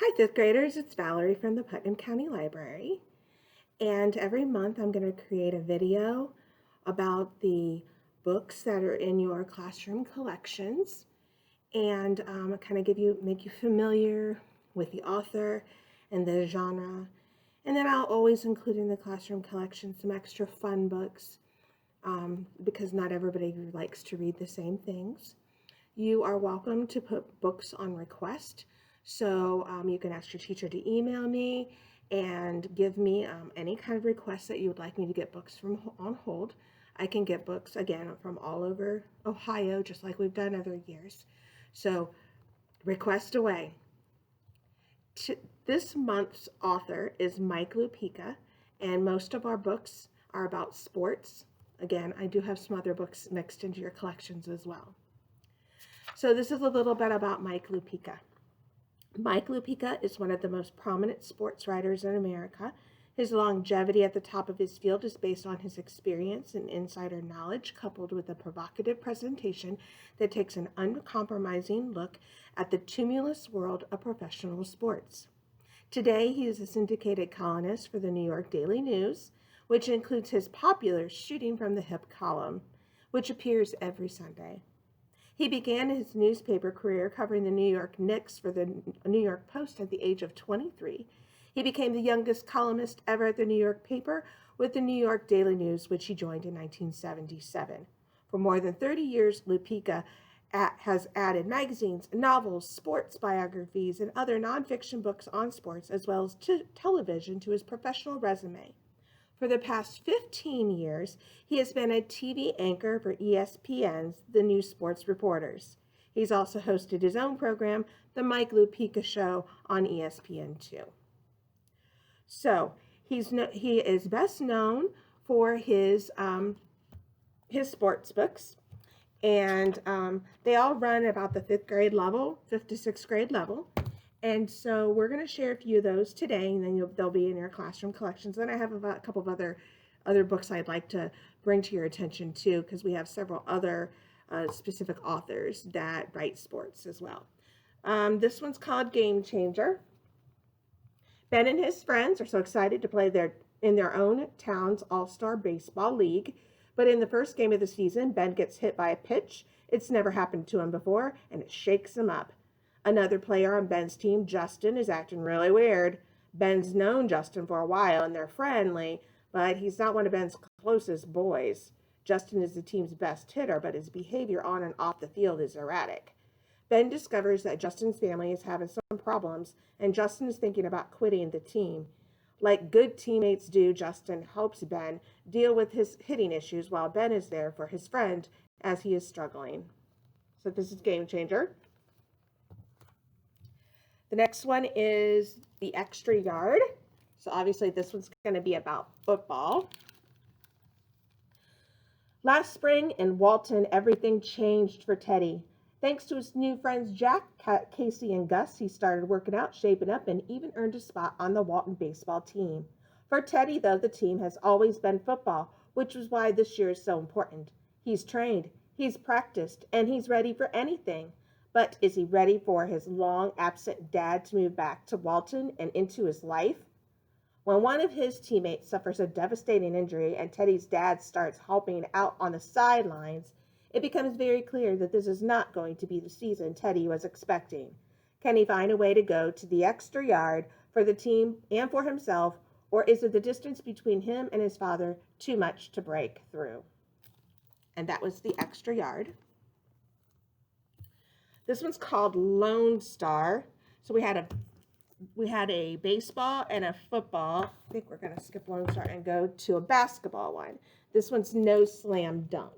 Hi, fifth graders. It's Valerie from the Putnam County Library. And every month I'm going to create a video about the books that are in your classroom collections and kind of make you familiar with the author and the genre. And then I'll always include in the classroom collection some extra fun books because not everybody likes to read the same things. You are welcome to put books on request. So you can ask your teacher to email me and give me any kind of request that you would like me to get books from on hold. I can get books, again, from all over Ohio, just like we've done other years. So request away. This month's author is Mike Lupika, and most of our books are about sports. Again, I do have some other books mixed into your collections as well. So this is a little bit about Mike Lupika. Mike Lupika is one of the most prominent sports writers in America. His longevity at the top of his field is based on his experience and insider knowledge, coupled with a provocative presentation that takes an uncompromising look at the tumultuous world of professional sports. Today, he is a syndicated columnist for the New York Daily News, which includes his popular Shooting from the Hip column, which appears every Sunday. He began his newspaper career covering the New York Knicks for the New York Post at the age of 23. He became the youngest columnist ever at the New York paper with the New York Daily News, which he joined in 1977. For more than 30 years, Lupika has added magazines, novels, sports biographies, and other nonfiction books on sports, as well as television, to his professional resume. For the past 15 years, he has been a TV anchor for ESPN's The New Sports Reporters. He's also hosted his own program, The Mike Lupika Show, on ESPN2. So he is best known for his sports books, and they all run about the fifth to sixth grade level. And so we're going to share a few of those today, and then they'll be in your classroom collections. Then I have a couple of other books I'd like to bring to your attention too, because we have several other specific authors that write sports as well. This one's called Game Changer. Ben and his friends are so excited to play in their own town's all-star baseball league, but in the first game of the season, Ben gets hit by a pitch. It's never happened to him before, and it shakes him up. Another player on Ben's team, Justin, is acting really weird. Ben's known Justin for a while, and they're friendly, but he's not one of Ben's closest boys. Justin is the team's best hitter, but his behavior on and off the field is erratic. Ben discovers that Justin's family is having some problems, and Justin is thinking about quitting the team. Like good teammates do, Justin helps Ben deal with his hitting issues while Ben is there for his friend as he is struggling. So this is Game Changer. The next one is The Extra Yard. So obviously this one's going to be about football. Last spring in Walton, everything changed for Teddy. Thanks to his new friends Jack, Casey, and Gus, he started working out, shaping up, and even earned a spot on the Walton baseball team. For Teddy, though, the team has always been football, which is why this year is so important. He's trained, he's practiced, and he's ready for anything. But is he ready for his long-absent dad to move back to Walton and into his life? When one of his teammates suffers a devastating injury and Teddy's dad starts helping out on the sidelines, it becomes very clear that this is not going to be the season Teddy was expecting. Can he find a way to go to the extra yard for the team and for himself, or is it the distance between him and his father too much to break through? And that was The Extra Yard. This one's called Lone Star. So we had a baseball and a football. I think we're going to skip Lone Star and go to a basketball one. This one's No Slam Dunk.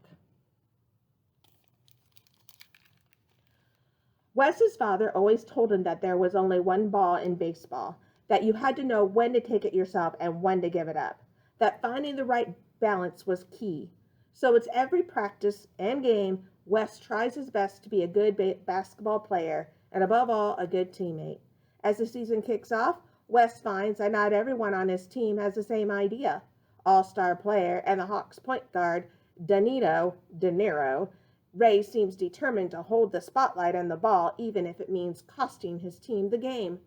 Wes's father always told him that there was only one ball in baseball, that you had to know when to take it yourself and when to give it up, that finding the right balance was key. So it's every practice and game, Wes tries his best to be a good basketball player and, above all, a good teammate. As the season kicks off, Wes finds that not everyone on his team has the same idea. All-star player and the Hawks point guard, De Niro, Ray seems determined to hold the spotlight on the ball even if it means costing his team the game.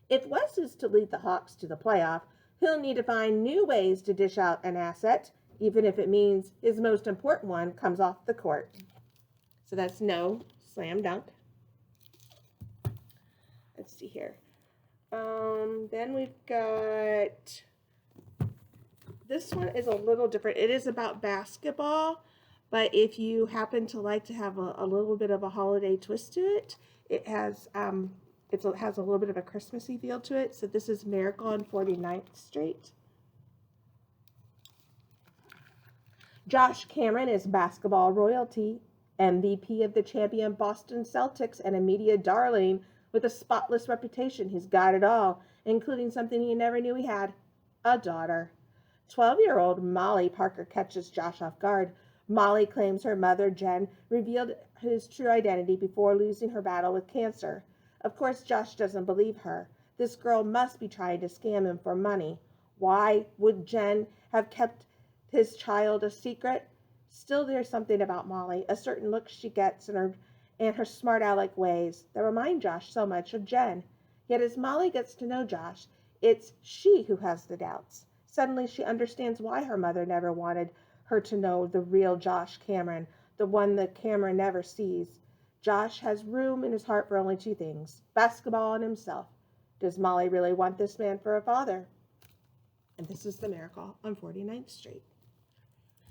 If Wes is to lead the Hawks to the playoff, he'll need to find new ways to dish out an asset, even if it means his most important one comes off the court. So that's no slam dunk. Let's see here. Then we've got, this one is a little different. It is about basketball, but if you happen to like to have a little bit of a holiday twist to it, it has a little bit of a Christmassy feel to it. So this is Miracle on 49th Street. Josh Cameron is basketball royalty, MVP of the champion Boston Celtics, and a media darling with a spotless reputation. He's got it all, including something he never knew he had, a daughter. 12-year-old Molly Parker catches Josh off guard. Molly claims her mother, Jen, revealed his true identity before losing her battle with cancer. Of course, Josh doesn't believe her. This girl must be trying to scam him for money. Why would Jen have kept his child a secret? Still, there's something about Molly, a certain look she gets and her smart aleck ways that remind Josh so much of Jen. Yet as Molly gets to know Josh, it's she who has the doubts. Suddenly she understands why her mother never wanted her to know the real Josh Cameron, the one that Cameron never sees. Josh has room in his heart for only two things, basketball and himself. Does Molly really want this man for a father? And this is The Miracle on 49th Street.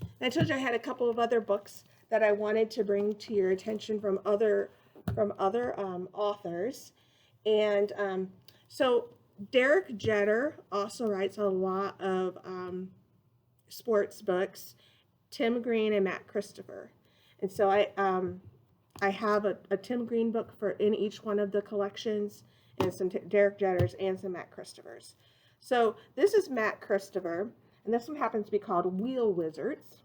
And I told you I had a couple of other books that I wanted to bring to your attention from other authors. And so Derek Jeter also writes a lot of sports books, Tim Green and Matt Christopher. And so I have a Tim Green book in each one of the collections, and some Derek Jeters and some Matt Christophers. So this is Matt Christopher, and this one happens to be called Wheel Wizards.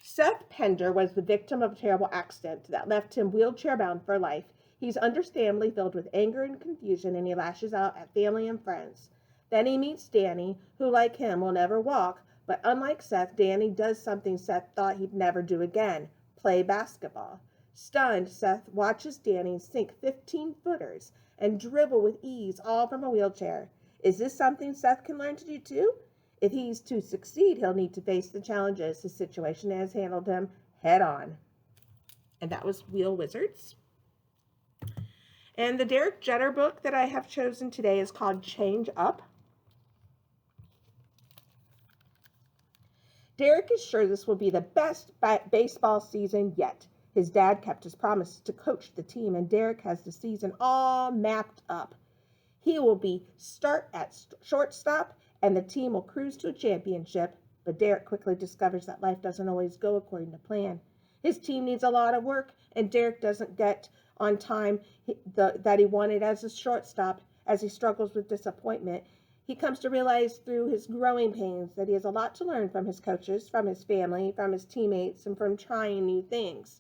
Seth Pender was the victim of a terrible accident that left him wheelchair-bound for life. He's understandably filled with anger and confusion, and he lashes out at family and friends. Then he meets Danny, who, like him, will never walk, but unlike Seth, Danny does something Seth thought he'd never do again, play basketball. Stunned, Seth watches Danny sink 15-footers and dribble with ease, all from a wheelchair. Is this something Seth can learn to do too? If he's to succeed, he'll need to face the challenges his situation has handled him head on. And that was Wheel Wizards. And the Derek Jeter book that I have chosen today is called Change Up. Derek is sure this will be the best baseball season yet. His dad kept his promise to coach the team, and Derek has the season all mapped up. He will be start at shortstop, and the team will cruise to a championship, but Derek quickly discovers that life doesn't always go according to plan. His team needs a lot of work, and Derek doesn't get on time that he wanted as a shortstop. As he struggles with disappointment, he comes to realize through his growing pains that he has a lot to learn from his coaches, from his family, from his teammates, and from trying new things.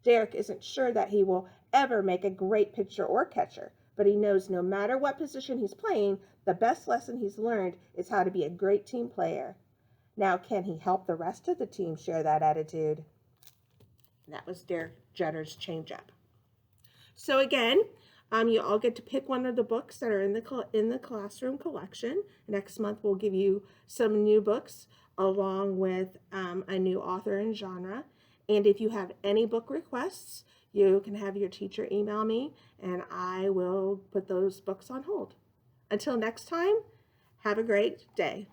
Derek isn't sure that he will ever make a great pitcher or catcher, but he knows no matter what position he's playing, the best lesson he's learned is how to be a great team player. Now, can he help the rest of the team share that attitude? And that was Derek Jeter's Change Up. So again, you all get to pick one of the books that are in the classroom collection. Next month, we'll give you some new books along with a new author and genre. And if you have any book requests, you can have your teacher email me, and I will put those books on hold. Until next time, have a great day.